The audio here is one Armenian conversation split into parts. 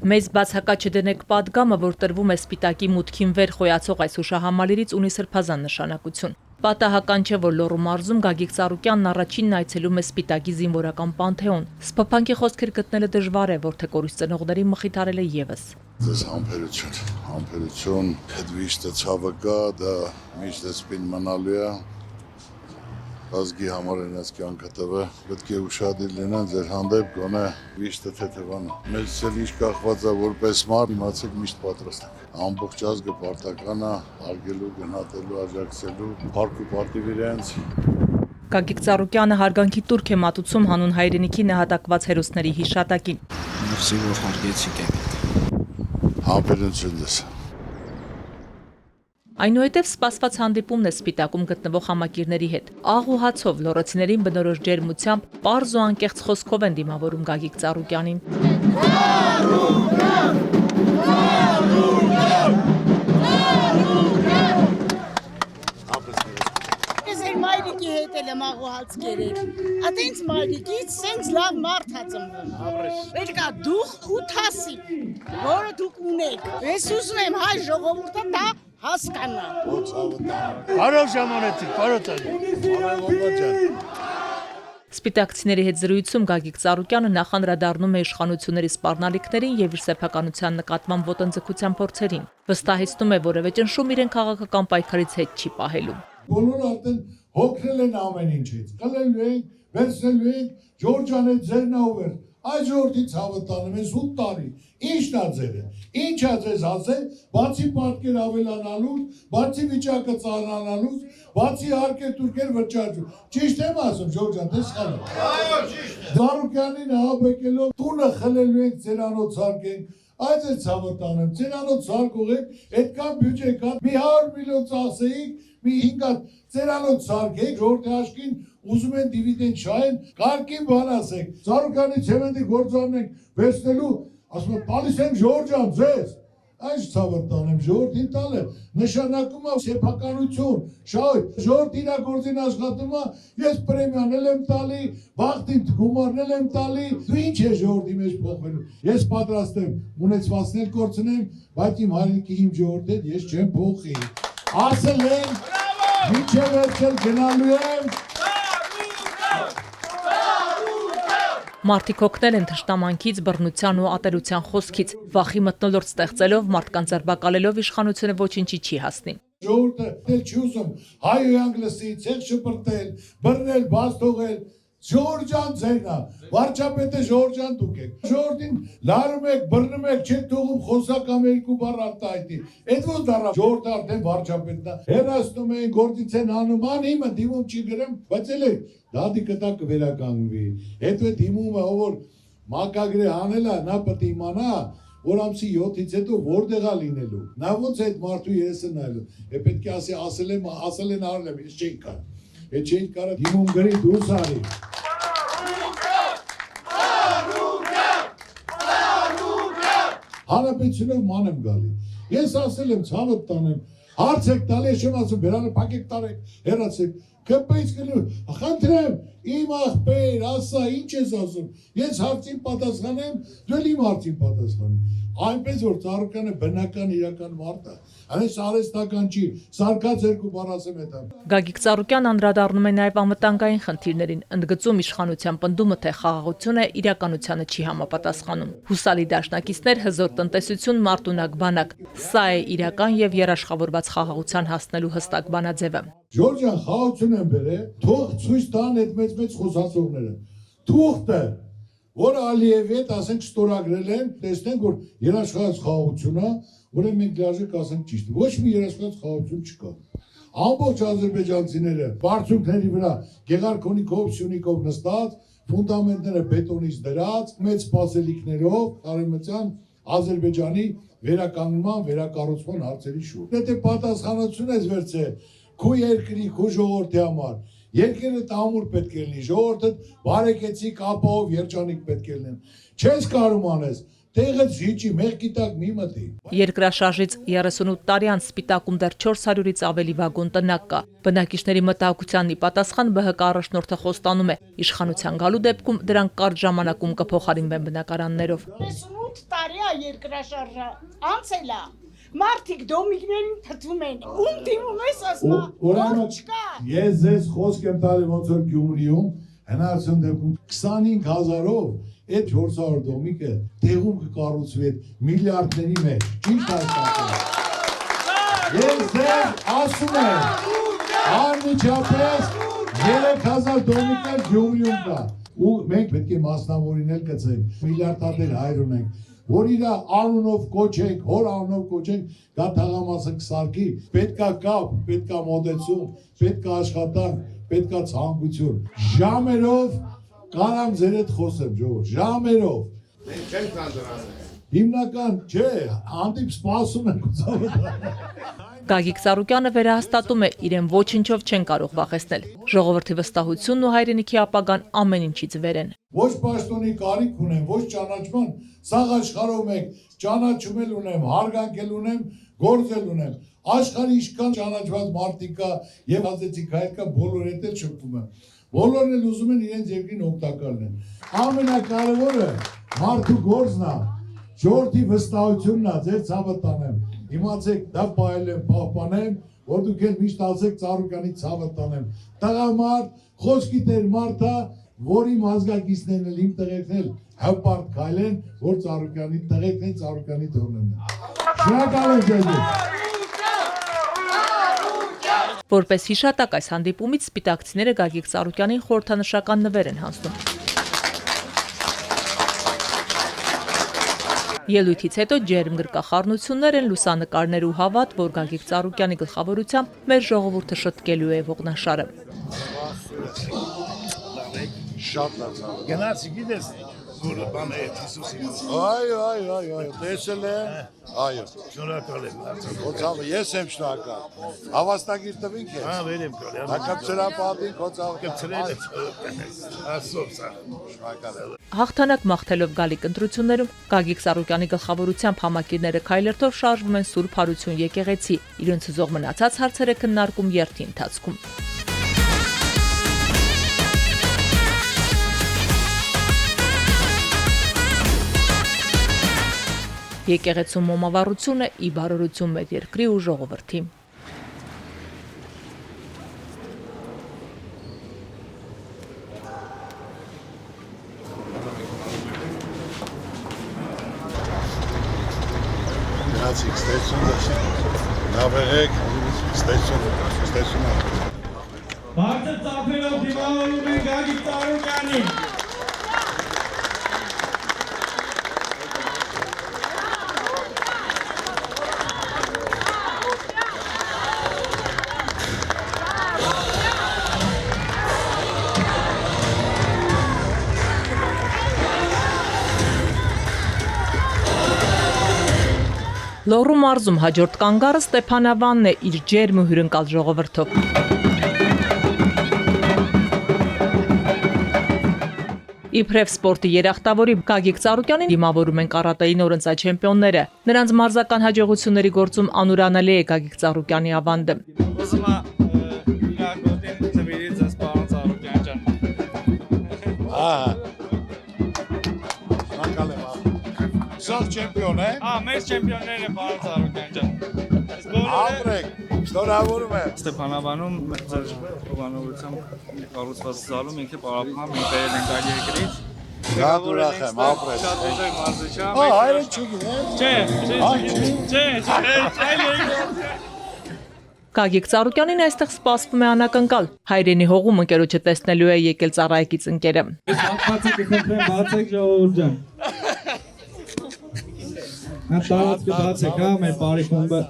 Մեզ բացակա չդնեք պատգամը, որ տրվում է Սպիտակի մուտքին վեր խոյացող այս հուշահամալիրից ունի սրբազան նշանակություն։ Պատահական չէ, որ Լոռու մարզում Գագիկ Ծառուկյանն առաջինն այցելում է Սպիտակի զինվորական պանթեոն։ Սփոփանքի խոսքեր գտնելը դժվար է, որ թե կորուս ծնողներին մխիթարել է եւս։ Ձեզ համբերություն, այդ վիշտը ցավը կա, դա միշտ սպին մնալու է։ Ազգի համար այնպես կյանքը տվը, պետք է ուշադիր լինեն ձեր հանդեպ, գոնե վիշտը թեթևանը։ Մեզ էլ ինչ կախված է որպես մարդ, իմացեք միշտ պատրաստ ենք։ Ամբողջ ազգը պարտական է արգելու, գնահատելու, աջակցելու, փառք ու պատիվ իրենց։ Գագիկ Ծառուկյանը հարգանքի տուրք է մատուցում հանուն հայրենիքի նահատակված հերոսների հիշատակին։ Մերսի, որ հարգեցիք եք։ Համբերություն ձեզ։ Այնուհետև սպասված հանդիպումն է Սպիտակում գտնվող համակիրների հետ։ Աղ ու հացով լոռոցիներին բնորոշ ջերմությամբ, պարզ ու անկեղծ խոսքով են դիմավորում Գագիկ Ծառուկյանին։ Մայրիկի հետ էլ եմ աղուհաց կերել, ատենց մայրիկից սենց լավ մարդ հացմվում, վերկա դուխ ու թասիք, որը դուք ունեք, ես ուզում եմ հայ ժողովուրդը դա հասկանա։ Բարով ժամանեցիք, բարոթան։ Սպիտակցիների հետ զրույցում Գագիկ Ծառուկյանը նախանդրադառնում է իշխանությունների սպառնալիքներին եւ իր սեփականության նկատմամբ ոտնձգության փորձերին։ Վստահեցնում է, որևէ ճնշում իրեն քաղաքական պայքարից հետ չի պահելու։ Բոլորը արդեն հոգնել են ամեն ինչից, կլելու ենք, վերցնելու ենք, Ջորջան է ձերն ով էր, այս ժողովրդի ցավը տանում ես 8 տարի, ի՞նչն է ձերը, ի՞նչ է ձեզ ասել, բացի պատկեր ավելանալուց, բացի վիճակը ծանրանալուց, բացի հարկեր-տուրքեր վճարում, ճիշտ եմ ասում Ջորջան, թե սխալ եմ։ Այո, ճիշտ է։ Ծառուկյանին ահաբեկելով տունը խլելու ենք, ծերանոց հարկենք, այս է ցավը տանեմ, ծերանոց հարկող եք, այդքան բյուջե կա, մի 100 միլիոն ծախսեիք, մի 5 հատ ծերանոց սարքեք, ժողովրդի աշխին ուզում են դիվիդենդ շահեն, կարգին բան ասեք, Ծառուկյանի ցեմենտի գործարն ենք վերցնելու, ասում եմ, տալիս ենք Ջորջան ձեզ, այս ցավը տանեմ, ժողովրդին տալը, նշանակում է սեփականություն, շահույթ, ժողովրդի իրագործին աշխատում է, ես պրեմիան էլ եմ տալի, վաղտին գումարն էլ եմ տալի, դու ինչ է ժողովրդի մեջ փոխվելու, ես պատրաստ եմ ունեցվածքն էլ կորցնեմ, բայց իմ հայրենիքի իմ ժողովրդի հետ ես չեմ փոխի, ասել եմ, մինչև վերջել գնալու եմ։ Մարդիկ օգնել են թշնամանքից, բռնության ու ատելության խոսքից, վախի մթնոլորտ ստեղծելով, մարդկանց ձերբակալելով իշխանությունը ոչինչի չի հասնի։ Ժողովուրդը էլ չի ուզում հայ ու անգլիսի ցեղ շպրտել, բռնել, բաց թողել, Ջորջան ձերն է, վարչապետը Ջորջան դուք եք, ժողովրդին լարում եք, բռնում եք, չեք թողում խոսակամ 2 բառ արտահայտի, այդ ո՞ց դառա ժողովուրդը արդեն վարչապետն է, հեռացնում են, գործից են անում, անիմը դիմում չի գրեմ, բայց էլ դադի կտա կվերականգնվի, հետո այդ դիմումը ով որ մակագրի անել է, նա պետք է իմանա, որ ամսի 7-ից հետո որտեղ է լինելու, նա ոնց է այդ մարդու երեսը նայելու, պետք է ասել են արել եմ, ես չէի կար, այդ չէի կարա դիմում գրի դուրս արի։ Հանրապետությունով ման եմ գալի, ես ասել եմ ցավը տանեմ, հարց եք տալի, ես չեմ ասում, բերանը պակեք տարեք, հեռացեք, կպեից կլու, խնդրեմ, իմ աղբեր, ասա, ինչ ես ասում, ես հարցին պատասխանեմ, դու իմ հարցին պատասխանեմ, այնպես որ Ծառուկյանը բնական իրական մարդ է, այս արհեստական չի, սարկած 2 բառ ասեմ հետո։ Գագիկ Ծառուկյանն անդրադառնում է նաև անվտանգային խնդիրներին, ընդգծում իշխանության պնդումը, թե խաղաղությունը իրականությանը չի համապատասխանում։ Հուսալի դաշնակիցներ, հզոր տնտեսություն, մարտունակ բանակ։ Սա է իրական եւ երաշխավորված խաղաղության հասնելու հստակ բանաձևը։ Ջորջան խաղաղություն են բերել, թող ցույց տան այդ մեծ խոսացողները։ Թուղթը, որ Ալիևի հետ ասենք ստորագրել են, տեսնենք որ երաշխավորված խաղաղություն է, ուրեմն մենք լիարժեք ասենք ճիշտ։ Ոչ մի երաշխավորված խաղաղություն չկա։ Ամբողջ ադրբեջանցիները բարձունքների վրա Գեղարքոնիկով, Սյունիկով նստած, ֆունդամենտները բետոնից դրած, մեծ սպասելիքներով արևմտյան Ադրբեջանի վերականգնման, վերակառուցման հարցերի շուրջ։ Եթե պատասխանատվություն ես վերցրել քո երկրի, քո ժողովրդի համար, երկրը տամուր պետք է լինի, ժողովուրդը բարեկեցիկ, ապահով երջանիկ պետք է լինեն։ Չես կարող անես, տեղը զիջի, մեղքի տակ մի մտի։ Երկրաշարժից 38 տարի անց Սպիտակում դեռ 400-ից ավելի վագոն տնակ կա։ Բնակիչների մտահոգությանն ի պատասխան ԲՀԿ առաջնորդը խոստանում է, իշխանության գալու դեպքում դրանք կարճ ժամանակում կփոխարինվեն բնակարաններով։ 38 տարի Ահա երկրաշարժը անցել է։ Մարդիկ դոմիկներին թթվում են, ում դիմում ես ասма, որ չկա։ Ես ձեզ խոսք եմ տալի ոնց որ Գյումրիում հնարավորություն դեպքում 25,000-ով այդ 400 դոմիկը տեղում կկառուցվի միլիարդների մեջ, ճիշտ հասկացա։ Ես ձեզ ասում եմ, անմիջապես 3000 դոմիկներ Գյումրիում կա, ու մենք պետք է մասնավորինել կծենք, միլիարդատեր հայր ունենք, որ իր անունով կոչենք, հոր անունով կոչենք, դա թաղամասը կսարքի, պետքա կապ, պետքա մոտեցում, պետքա աշխատանք, պետքա ցանկություն։ Ժամերով կարամ ձեր հետ խոսեմ, ժողովուրդ, ժամերով։ Մենք չենք ցանցրանում։ Հիմնական չէ, հանդիպ սպասում ենք ցավը։ Գագիկ Ծառուկյանը վերահաստատում է, իրեն ոչինչով չեն կարող վախեցնել։ Ժողովրդի վստահությունն ու հայրենիքի ապագան ամեն ինչից վեր են։ Ոչ պաշտոնի կարիք ունեմ, ոչ ճանաչման, սաղ աշխարհով մեկ ճանաչում էլ ունեմ, հարգանքել ունեմ, գործել ունեմ։ Աշխարհի ինչքան ճանաչված մարդիկ կա եւ ազդեցիկ հայր կա, բոլոր հետ էլ շփվում եմ։ Բոլորն էլ ուզում են իրենց երկրին օգտակար լինեն։ Ամենակարևորը մարդու գործն է, ժողովրդի վստահությունն է, ձեր ցավը տանեմ։ Իմացեք, դա պահել եմ, պահպանեմ, որ դուք էլ միշտ ասեք Ծառուկյանի ցավը տանեմ։ Տղամարդ, խոսքի տեր մարդա, որի մազգակիցներն էլ իմ տղերքն էլ հպարտ քայլեն, որ Ծառուկյանի տղերքն են Ծառուկյանի թողնեն։ Շնորհակալ եմ ձեզ։ Որպես հիշատակ այս հանդիպումից սպիտակցիները Գագիկ Ծառուկյանին խորհրդանշական նվեր են հանձնում։ Ելույթից հետո ջերմ գրկախառնություններ են, լուսանկարներ ու հավատ, որ Գագիկ Ծառուկյանի գլխավորությամբ մեր ժողովուրդը շտկելու է ողնաշարը։ Շատ լավ։ Գնացի գիտես որ բան է Հիսուսի։ Այո, տեսել եմ։ Այո։ Շնորհակալ եմ արդեն։ Քոցավը ես եմ շնորհակալ։ Հավաստագիր տվինք է։ Հա, վերեմ կորյալ։ Հակապցրապատին քոցավը կծրել է։ Ասով սա։ Շնորհակալ եմ։ Հաղթանակ մաղթելով գալիք ընտրություններում Գագիկ Ծառուկյանի գլխավորությամբ համակիրները քայլերթով շարժվում են Սուրբ Հարություն եկեղեցի, իրենց ուզող մնացած հարցերը քննարկում երթի ընթացքում։ Եկեղեցու մոմավառությունը ի բարօրություն մեր երկրի ու ժողովրդի։ Գնացիք, ստեցում լավ եղեք, ստեցում։ Բարձր ծափերով դիմավորում են Գագիկ Ծառուկյանին։ Լոռու մարզում հաջորդ կանգառը Ստեփանավանն է իր ջերմ ու հյուրընկալ ժողովրդով։ Իբրև սպորտի երախտավորի Գագիկ Ծառուկյանին դիմավորում են կարատեի նորընծայ չեմպիոնները։ Նրանց մարզական հաջողությունների գործում անուրանալի է Գագիկ Ծառուկյանի ավանդը։ Ուզում եմ իրակոդին ծվիրից ես պարոն Ծառուկյան ջան։ Ահա։ Շնորհակալ եմ։ Սա չեմպիոն է։ Հա, մեր չեմպիոնները պարոն Ծառուկյան ջան։ Այս բոլորը Ապրեք, շնորհավորում եմ։ Ստեփանավանում ձեր հովանավորությամբ կառուցված զալում ինքը պարապմամբ բերել ենք այլ երկրից։ Շատ ուրախ եմ, ապրեք։ Շատ ուժեղ մարզիչ է։ Հայրը չգիտեմ։ Չէ։ Գագիկ Ծառուկյանին այստեղ սպասվում է անակնկալ։ Հայրենի հողում ընկերոջը տեսնելու է եկել ծառայեկից ընկերը։ Հատվածը կխնդրեմ բացեք ժողովուրդ ջան։ Հատված կբացեք, հա, մեր բարի խումբը։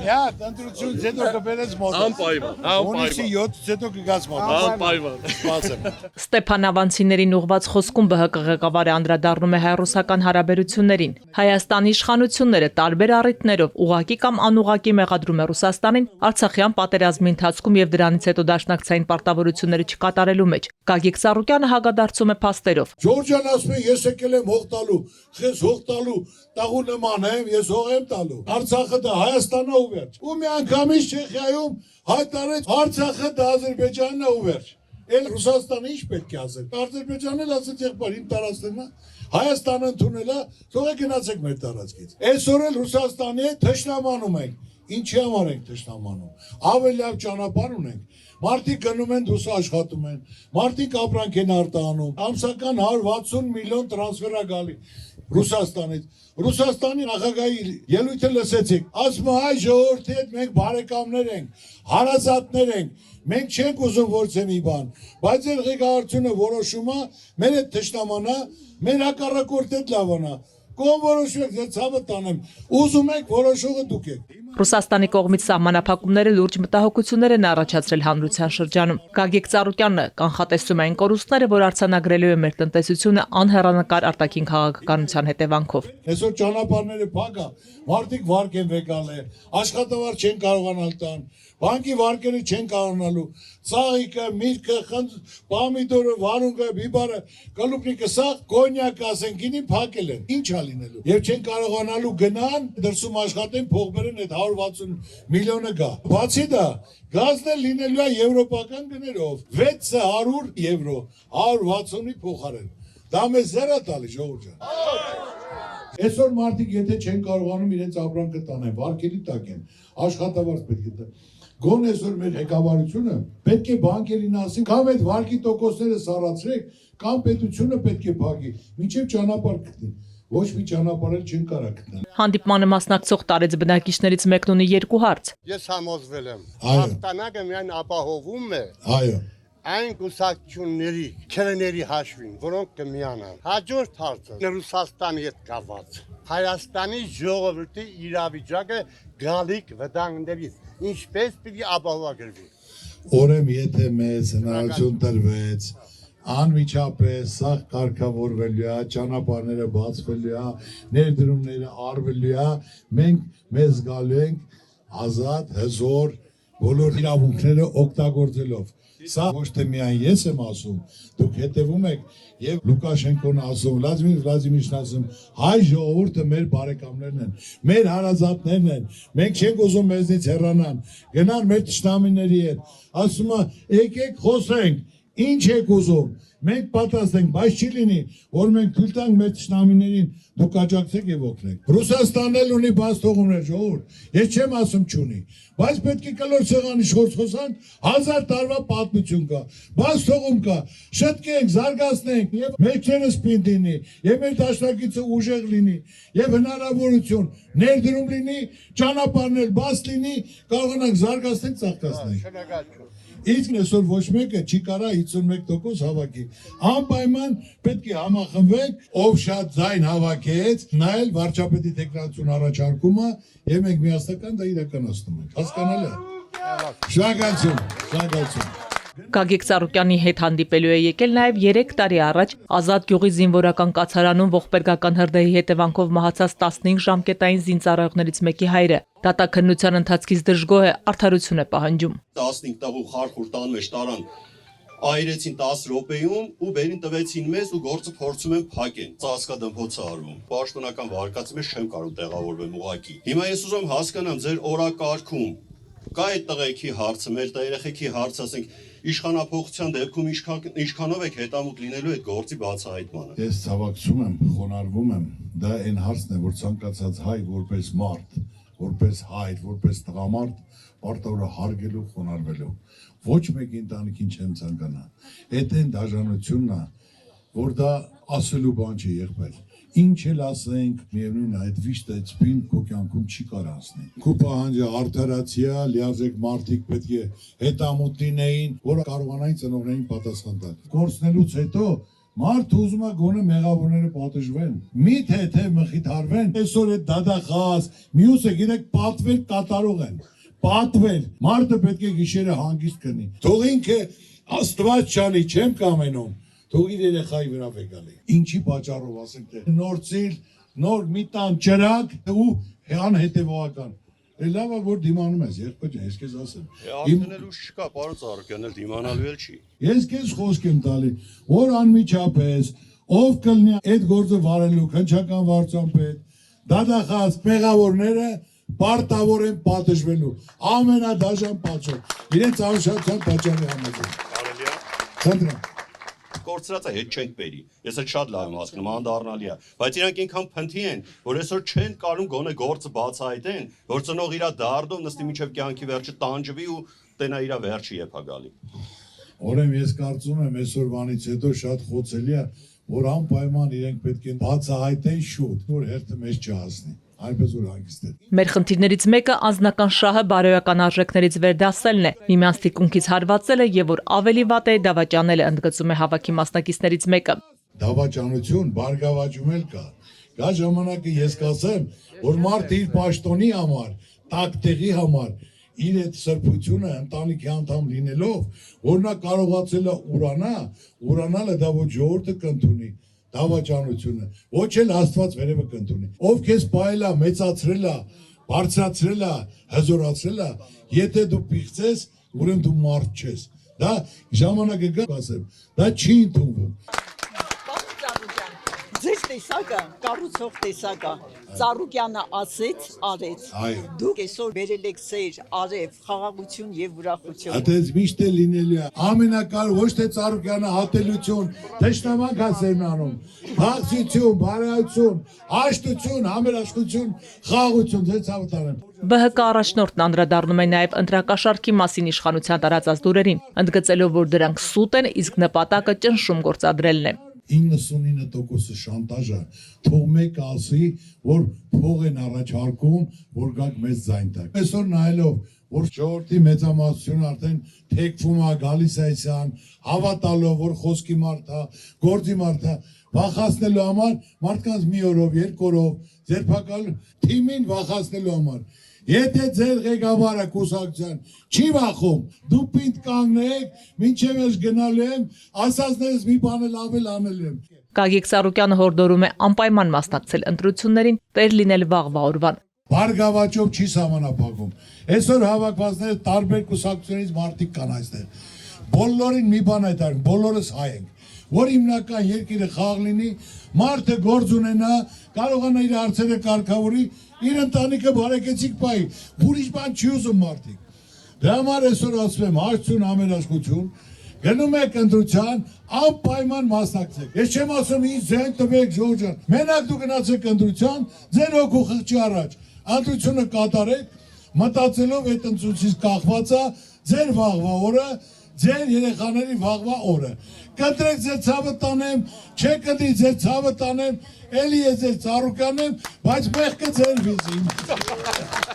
Յա, ընտրությունից հետո կբերես մոտ։ Անպայման, Հունիսի 7-ից հետո կգաց մոտ։ Անպայման։ Սպասեմ։ Ստեփանավանցիներին ուղված խոսքում ԲՀԿ ղեկավարը անդրադառնում է հայ-ռուսական հարաբերություններին։ Հայաստանի իշխանությունները տարբեր առիթներով ուղղակի կամ անուղղակի մեղադրում է Ռուսաստանին Արցախյան պատերազմի ընթացքում եւ դրանից հետո դաշնակցային պարտավորությունները չկատարելու մեջ։ Գագիկ Ծառուկյանը հագադարձում է փաստերով։ Ջորջան ասում է, ես եկել եմ հող տալու, խես հող տալու, տաղու նման եմ, ես հող եմ տալու։ Արցախը դա Հայաստանն է ու վերջ։ Ու մի անգամից Չեխիայում հայտարարեց Արցախը դա Ադրբեջանն է ու վերջ։ Էլ Ռուսաստանը ինչ պետք է ասել։ Ադրբեջանն էլ ասեց եղբայր իմ տարածքն է, Հայաստանը ընդունել է, թողեք գնացեք մեր տարածքից։ Այսօր էլ Ռուսաստանի հետ թշնամանում ենք։ Ինչի համար ենք թշնամանում։ Ավելի լավ ճանապարհ ունենք։ Մարդիկ գնում են դուրս աշխատում են, մարդիկ ապրանք են արտահանում, ամսական 160 միլիոն տրանսֆեր է գալի Ռուսաստանից։ Ռուսաստանի նախագահի ելույթը լսեցիք, ասում է հայ ժողովրդի հետ մենք բարեկամներ ենք, հարազատներ ենք, մենք չենք ուզում որցե մի բան, բայց այդ ղեկավարությունը որոշում է, մեր հետ թշնամանա, մեր հակառակորդի հետ լավանա, կողմ որոշում եք, ձեր ցավը տանեմ, ուզում եք որոշողը դուք եք։ Ռուսաստանի կողմից սահմանափակումները լուրջ մտահոգություններ են առաջացրել հանրության շրջանում։ Գագիկ Ծառուկյանը կանխատեսում է այն կորուստները, որ արձանագրելու է մեր տնտեսությունը անհեռանկար արտաքին քաղաքականության հետևանքով։ Այսօր ճանապարհները փակ է, մարդիկ վարկ են վեկալել, աշխատավարձ չեն կարողանալ տան, բանկի վարկերը չեն կարողանալու, ծաղիկը, միրգը, պամիդորը, վարունգը, բիբարը, կալուպնիկը, սա կոնյակը, ասեն, գինին փակել են, ինչ է լինելու։ Եվ չեն կարողանալու գնան, դրսում աշխատեն, փող բերեն, այդ 160 միլիոնը գա։ Բացի դա, գազն էլ լինելու է եվրոպական գներով, 600 եվրո, 160-ի փոխարեն։ Դա մեզ զերա տալի, ժողովուրդ ջան։ Այսօր մարդիկ եթե չեն կարողանում իրենց ապրանքը տանեն, վարկերի տակ են, աշխատավարձ պետք է տա։ Գոն այսօր մեր ղեկավարությունը պետք է բանկերին ասին, կամ այդ վարկի տոկոսները սառացրեք, կամ պետությունը պետք է փակի, մինչև ճանապարհ գտնի։ Ոչ մի ճանապարհ էլ չեն կարող գտնել։ Հանդիպմանը մասնակցող տարեց բնակիչներից մեկն ունի երկու հարց։ Ես համոզվել եմ։ Այո։ Հաղթանակը միայն ապահովում է Այո։ այն կուսակցությունների, քերների հաշվին, որոնք կմիանան։ Հաջորդ հարցը Ռուսաստանի հետ կապված։ Հայաստանի ժողովրդի իրավիճակը գալիք վտանգներից ինչպես պիտի ապահովագրվի։ Օրեմ եթե մեզ հնարավորություն տրվեց, անմիջապես սա կարգավորվելու է, ճանապարհները բացվելու է, ներդրումները արվելու է, մենք մեզ գալու ենք ազատ, հզոր, բոլոր իրավունքները օգտագործելով։ Սա ոչ թե միայն ես եմ ասում, դուք հետևում եք եւ Լուկաշենկոն ասում, Վլադիմիր Վլադիմիրն ասում, հայ ժողովուրդը մեր բարեկամներն են, մեր հարազատներն են, մենք չենք ուզում մեզնից հեռանան, գնան մեր թշնամիների հետ, ասում է, եկեք խոսենք, ինչ եք ուզում, մենք պատրաստ ենք, բայց չի լինի, որ մենք թույլ տանք մեր թշնամիներին, դուք աջակցեք եւ օգնեք։ Ռուսաստանն էլ ունի բաց թողումներ, ժողովուրդ, ես չեմ ասում չունի, բայց պետք է կլոր սեղանի շորց խոսանք, 1000 տարվա պատմություն կա, բաց թողում կա, շտկենք, զարգացնենք եւ մեջերս պինդ լինի, եւ մեր դաշնակիցը ուժեղ լինի, եւ հնարավորություն ներդրում լինի, ճանապարհներ բաց լինի, կարողանանք զարգացնել, ծաղկացնել։ Իսկ այսօր ոչ մեկը չի կարա 51% հավաքի։ Անպայման պետք է համախմբվենք, ով շատ ձայն հավաքեց, նայել վարչապետի տեխնացիոն առաջարկումը եւ մենք միասնական դա իրականացնում ենք։ Հասկանալի է։ Շնորհակալություն, շնորհակալություն։ Գագիկ Ծառուկյանի հետ հանդիպելու է եկել նաև 3 տարի առաջ Ազատ գյուղի զինվորական կացարանում ողբերգական հրդեհի հետևանքով մահացած 15 ժամկետային զինծառայողներից մեկի հայրը։ Դատաքննության ընթացքից դժգոհ է, արդարություն է պահանջում։ 15 տաղու խարխուր տան մեջ տարան այրեցին 10 րոպեում ու բերին տվեցին մեզ ու գործը փորձում են փակեն։ Ծածկադմփոց է արվում։ Պաշտոնական վարկածի մեջ չեմ կարող տեղավորվեմ ուղակի։ Հիմա ես ուզում հասկանամ ձեր օրակարգում կա այդ տղեկի հարցը, մեր երեխեքի հարցը, ասենք իշխանապողության դեպքում ինչքանով եք հետամուտ լինելու այդ գործի բացահայտմանը։ Ես ցավակցում եմ, խոնարհվում եմ, դա այն հարցն է, որ ցանկացած հայ որպես մարդ, որպես հայր, որպես տղամարդ պարտավոր է հարգելու, խոնարհվելու։ Ոչ մեկ ընտանիքին չեմ ցանկանա։ Այդ այն դաժանությունն է, որ դա ասելու բան չի եղբայր։ Ինչ էլ ասենք, միևնույն է, այդ վիշտը այդ սպին քո կյանքում չի կարող ասնի։ Քո պահանջը արդարացիա, լիազեկ մարդիկ պետք է հետամուտ լինեին, որը կարողանային ծնողներին պատասխան տալ։ Կորցնելուց հետո մարդը ուզում է գոնե մեղավորները պատժվեն։ Միթե թե մխիթարվեն, այսօր այդ դադախազ, մյուսը գիտեք պատվել կատարող են։ Պատվել, մարդը պետք է գիշերը հանգիստ քնի։ Թող ինքը Աստված չանի, չեմ կամենում։ Թող իր երեխայի վրա վեկալի։ Ինչի պատճառով ասենք թե նոր ծիլ, նոր մի տան ճրակ ու անհետևողական։ Լավ է որ դիմանում ես, եղբայր ջան, ես քեզ ասեմ։ Արդեն ուշ չկա, պարոն Ծառուկյան, էլ դիմանալու էլ չի։ Ես քեզ խոսք եմ տալի, որ անմիջապես ով կլինի այդ գործը վարելու քնչական վարչապետ, դադախազ, մեղավորները պարտավոր են պատժվելու ամենադաժան պատճառ։ Իրենց անշահության պատճառի համաձայն։ Խնդրեմ։ Կորցրածը հետ չենք բերի։ Ես էլ շատ լավ եմ հասկանում, անդառնալի է, բայց իրանք ինքան փնթի են, որ այսօր չեն կարում գոնե գործը բացահայտեն, որ ծնող իրա դարդով նստի միջև կյանքի վերջը տանջվի ու տենա իրա վերջը երբ է գալի։ Օրեմ ես կարծում եմ այսօրվանից հետո շատ խոցելի է, որ անպայման իրենք պետք է բացահայտեն շուտ, որ հերթը մեզ չհասնի։ Այնպես որ հանգիստ է։ Մեր խնդիրներից մեկը անձնական շահը բարոյական արժեքներից վերդասելն է, միմյանց թիկունքից հարվածելը եւ որ ավելի վատ է դավաճանելը, ընդգծում է հավաքի մասնակիցներից մեկը։ Դավաճանություն, բարգավաճում էլ կա։ Գա ժամանակը ես կասեմ, որ մարդը իր պաշտոնի համար, տակտեղի համար, իր այդ սրբությունը ընտանիքի անդամ լինելով, որ նա կարողացել է ուրանալը դա ոչ ժողովուրդը կընդունի, դավաճանությունը, ոչ էլ Աստված վերևը կընդունի։ Ով քեզ պահել է, մեծացրել է, բարձրացրել է, հզորացրել է, եթե դու պիղծես, ուրեմն դու մարդ չես։ Դա ժամանակը գա ասեմ, դա չի ընդունվում։ Ձեր տեսակը, կառուցող տեսակը, Ծառուկյանը ասեց, արեց։ Դուք այսօր բերել եք սեր, արև, խաղաղություն եւ ուրախություն։ Այդպես միշտ է լինելու է։ Ամենակարևորը ոչ թե Ծառուկյանը հատելություն, թշնամանք է սերմանում, բացություն, բարոյություն, հաշտություն, համերաշխություն, խաղաղություն, ձեր ցավտարեմ։ ԲՀԿ առաջնորդն անդրադառնում է նաև ընտրակաշառքի մասին իշխանության տարածած լուրերին, ընդգծելով, որ դրանք սուտ են, իսկ նպատակը ճնշում գործադրելն է։ 99% շանտաժը թող մեկ ասի, որ փող են առաջարկում, որ գաք մեծ ձայն տակ։ Այսօր նայելով, որ ժողովրդի մեծամասնությունը արդեն թեքվում է, գալիս է այսան, հավատալով, որ խոսքի մարդ է, գործի մարդ է, վախացնելու համար, մարդկանց մի օրով, երկու օրով, ձերբակալ թիմին վախացնելու համար։ Եթե ձեր ղեկավարը կուսակցության չի վախում, դու պինդ կանգնեք, մինչև ես գնալու եմ, ասածներս մի բան էլ ավել անել եմ։ Գագիկ Ծառուկյանը հորդորում է անպայման մասնակցել ընտրություններին, տեր լինել վաղվա օրվան։ Բարգավաճով չի սահմանափակում։ Այսօր հավաքվածները տարբեր կուսակցությունից մարդիկ կան այստեղ։ Բոլորին մի բան է տալու, բոլորս հայ ենք, որ հիմնական երկիրը խաղ լինի, մարդը գործ ունենա, կարողանա իր հարցերը կարգավորի, իր ընտանիքը բարեկեցիկ պայի, ուրիշ բան չի ուզում մարդիկ։ Դրա համար այսօր ասում եմ հաշտություն, համերաշխություն, գնում եք ընտրության, անպայման մասնակցեք։ Ես չեմ ասում ինձ ձեն տվեք Ժորժ ջան, մենակ դու գնացեք ընտրության, ձեր հոգու խղճի առաջ, ընտրությունը կատարեք, մտածելով այդ ընտրությունից կախված է ձեր վաղվա օրը, ձեր երեխաների վաղվա օրը։ Կընտրեք ձեր ցավը տանեմ, չեք ընտրի ձեր ցավը տանեմ, էլի է ձեր Ծառուկյանն եմ, բայց մեղքը ձեր վիզին։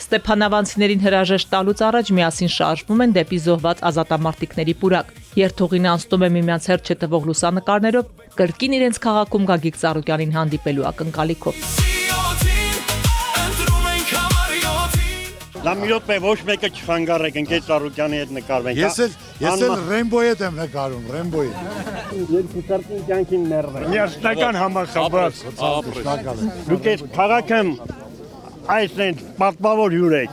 Ստեփանավանցիներին հրաժեշտ տալուց առաջ միասին շարժվում են դեպի զոհված ազատամարտիկների պուրակ։ Երթուղին անցնում է միմյանց հերթ չտվող լուսանկարներով, կրկին իրենց քաղաքում Գագիկ Ծառուկյանին հանդիպելու ակնկալիքով։ Լամիրոպ է ոչ մեկը չխանգարեք, ընկեր Ծառուկյանի հետ նկարվենք։ Ես էլ Ռեմբոյի հետ եմ նկարում, Ռեմբոյի։ Երկու ծրտին կյանքին մերվեք։ Միասնական համախմբած։ Դուք այս քաղաքը այս են պատմավոր հյուր եք։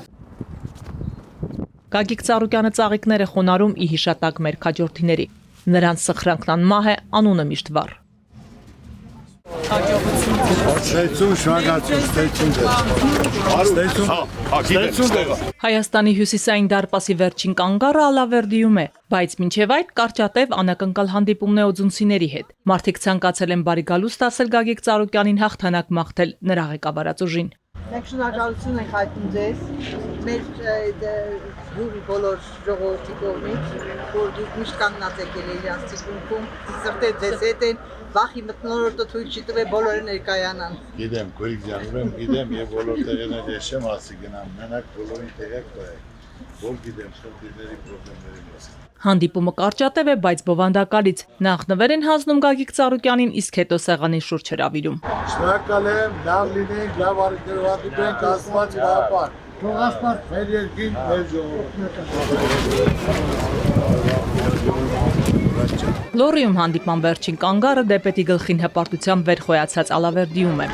Գագիկ Ծառուկյանը ծաղիկները խոնարհում ի հիշատակ մեր քաջորդիների։ Նրանց սխրանքն անմահ է, անունը միշտ վառ։ Հայաստանի հյուսիսային դարպասի վերջին կանգառը Ալավերդիում է, բայց մինչև այդ կարճատև անակնկալ հանդիպումն է օձունցիների հետ։ Մարդիկ ցանկացել են բարի գալուստ ասել Գագիկ Ծառուկյանին հաղթանակ մաղթել նրա ղեկավարած ուժին։ Մենք շնորհակալություն ենք հայտնում ձեզ, մեր բոլոր ժողովրդի կողմից, որ դուք միշտ կանգնած եք իրենց ցիկունքում, սրտե ձեզ հետ են, վախի մթնոլորտը թույլ չի տվել բոլորը ներկայանան։ Գիտեմ, Գորիկ ջան, ուրեմն գիտեմ եւ բոլոր տեղերներ ես չեմ ասի գնամ, մենակ բոլորին տեղեկ տայեք, որ գիտեմ խնդիրների խնդիրների մասին։ Հանդիպումը կարճատև է, բայց բովանդակալից։ Նախ նվեր են հանձնում Գագիկ Ծառուկյանին, իսկ հետո սեղանի շուրջ հրավիրում։ Շնորհակալ եմ, լավ լինենք, լավ առիթներով հանդիպենք, Աստված պահապան։ Թող Աստված մեր երկին, մեր ժողովուրդը։ Լորիում հանդիպման վերջին կանգառը դեպետի գլխին հպարտությամբ վեր խոյացած Ալավերդիում է։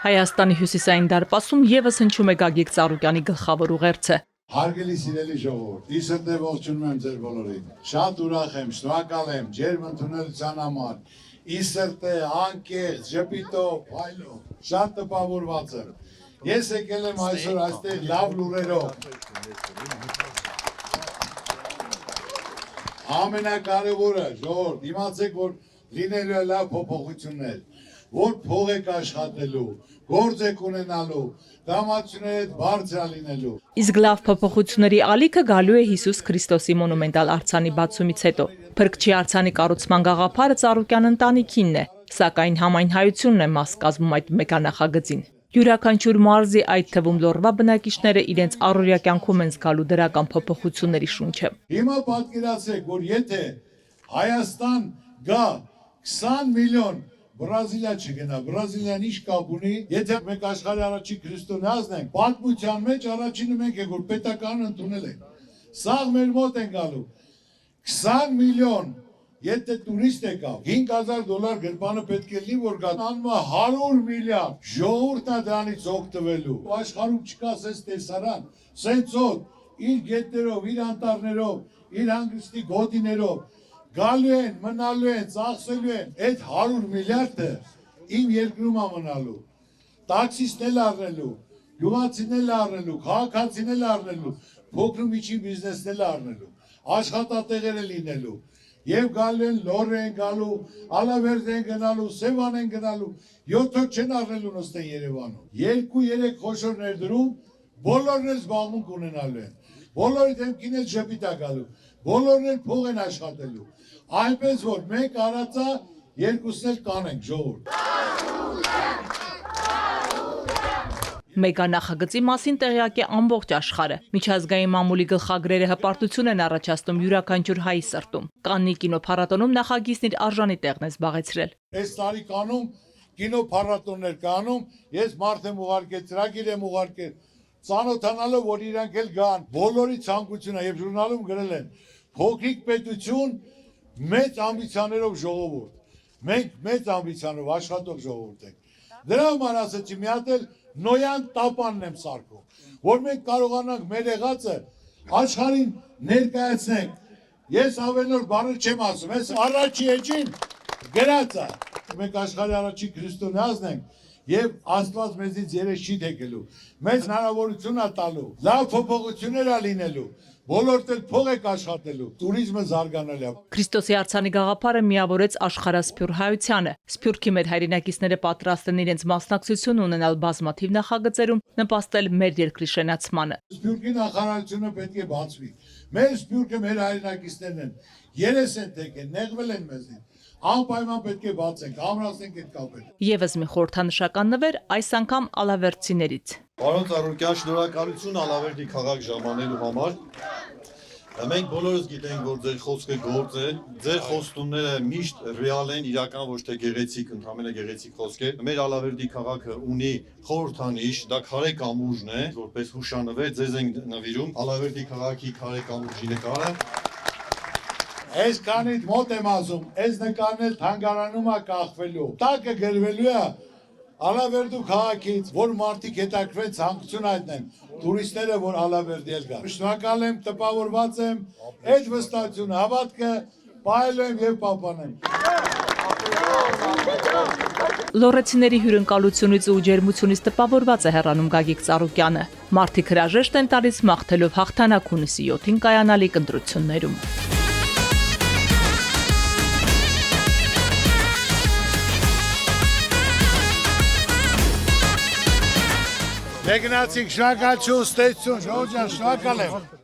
Հայաստանի հյուսիսային դարպասում եւս հնչում է Գագիկ Ծառուկյանի գլխավոր ուղերձը։ Հարգելի սիրելի ժողովուրդ, ի սրտե ողջունում եմ ձեր բոլորին։ Շատ ուրախ եմ, շնորհակալ եմ ջերմ ընդունելության համար։ Ի սրտե, անկեղծ, ժպիտով, փայլով, շատ տպավորված եմ։ Ես եկել եմ այսօր այստեղ լավ լուրերով։ Ամենակարևորը, ժողովուրդ, իմացեք, որ լինելու է լավ փոփոխություններ, որ փող եք աշխատելու, գործ եք ունենալու, դրամատուրգների հետ բարձր լինելու։ Իսկ լավ փոփոխությունների ալիքը գալու է Հիսուս Քրիստոսի մոնումենտալ արձանի բացումից հետո։ Փրկչի արձանի կառուցման գաղափարը Ծառուկյան ընտանիքինն է, սակայն համայն հայությունն է մաս կազմում այդ մեգանախագծին։ Յուրաքանչյուր մարզի, այդ թվում Լոռվա բնակիչները իրենց առօրյա կյանքում են զգալու դրական փոփոխությունների շունչը։ Հիմա պատկերացրեք, որ եթե Հայաստան գա 20 միլիոն Բրազիլիա չգնա, Բրազիլիան ինչ կապ ունի, եթե մենք աշխարհի առաջին քրիստոնեազն ենք, պատմության մեջ առաջինը մենք ենք, որ պետականն ընդունել ենք։ Սաղ մեր մոտ են գալու 20 միլիոն, եթե տուրիստ եկավ, $5,000 գրպանը պետք է լինի, որ գա, անմա 100 միլիարդ, ժողովուրդն է դրանից օգտվելու։ Աշխարհում չկա սենց տեսարան, սենց օդ, իր գետներով, իր անտառներով, իր հանգստի գոտիներով, գալու են, մնալու են, ծախսելու են, այդ 100 միլիարդը իմ երկրում է մնալու, տաքսիստն էլ առնելու, գյուղացին էլ առնելու, քաղաքացին էլ առնելու, փոքր ու միջին բիզնեսն էլ առնելու, աշխատատեղերը լինելու, եւ գալու են Լոռ են գալու, Ալավերդ են գնալու, Սևան են գնալու, 7 օր չեն առնելու նստեն Երևանում, 2-3 խոշոր ներդրում, բոլորն էլ զբաղմունք ունենալու են, բոլորի դեմքին էլ ժպիտ է գալու, բոլորն էլ փող են աշխատելու, այնպես որ մենք արածա երկուսն էլ կանենք, ժողովուրդ։ Մեգանախագծի մասին տեղյակ է ամբողջ աշխարհը։ Միջազգային մամուլի գլխագրերը հպարտություն են առաջացնում յուրաքանչյուր հայի սրտում։ Կաննի կինոփառատոնում նախագիծն իր արժանի տեղն է զբաղեցրել։ Այս տարի կանում կինոփառատոններ կանում, ես մարդ եմ ուղարկել, ծրագիր եմ ուղարկել, ծանոթանալով, որ իրանք էլ գան, բոլորի ցանկությունը եւ ժուրնալում գրել են, փոքրիկ պետություն, մեծ ամբիցիաներով ժողովուրդ։ Մենք մեծ ամբիցիաներով աշխատող ժողովուրդ ենք։ Դրա համար ասեցի, մի հատ էլ Նոյան տապանն եմ սարքում, որ մենք կարողանանք մեր եղածը աշխարհին ներկայացնենք։ Ես ավելորդ բառեր չեմ ասում, ես առաջի էջին գրած է։ Մենք աշխարհի առաջին քրիստոնեազն ենք եւ Աստված մեզից երես չի թեքելու։ Մեզ հնարավորություն է տալու, լավ փոփոխություններ է լինելու։ Բոլորդ էլ փող եք աշխատելու, տուրիզմը զարգանալու է։ Քրիստոսի արձանի գաղափարը միավորեց աշխարհասփյուռ հայությանը։ Սփյուռքի մեր հայրենակիցները պատրաստ են իրենց մասնակցություն ունենալ բազմաթիվ նախագծերում, նպաստել մեր երկրի շենացմանը։ Սփյուռքի նախարարությունը պետք է բացվի։ Մեր Սփյուռքը մեր հայրենակիցներն են, երես են թեքել, նեղվել են մեզին։ Անպայման պետք է բացենք, ամրացնենք այդ կապերը։ Եվս մի խորհրդանշական նվեր այս անգամ ալավերդցիներից։ Պարոն Ծառուկյան, շնորհակալություն Ալավերդի քաղաք ժամանելու համար։ Մենք բոլորս գիտենք, որ ձեր խոսքը գործ է, ձեր խոստումները միշտ ռեալ են, իրական ոչ թե գեղեցիկ, ընդհանրապես գեղեցիկ խոսքեր։ Մեր Ալավերդի քաղաքը ունի խորհրդանիշ, դա քարե կամուրջն է, որպես հուշանվեր ձեզ են նվիրում Ալավերդի քաղաքի քարե կամուրջի նկարը։ Այս կանից մոտ եմ ասում, այս նկարն էլ թանգարանում է կախվելու, տակը գրվելու է Ալավերդու քաղաքից, որ մարդիկ հետաքրքրեն ցանկություն հայտնեն, տուրիստները, որ Ալավերդի էլ գան։ Շնորհակալ եմ, տպավորված եմ, այդ վստահությունը, հավատքը պահելու եմ եւ պահպանեմ։ Լոռեցիների հյուրընկալությունից ու ջերմությունից տպավորված է հեռանում Գագիկ Ծառուկյանը։ Մարդիկ հրաժեշտ են տալիս մաղթելով հաղթանակ հունիսի 7-ին կայանալիք ընտրություններում։ Մեկնացիք, շնորհակալություն, ստեցություն, ժողովուրդ ջան, շնորհակալ եմ։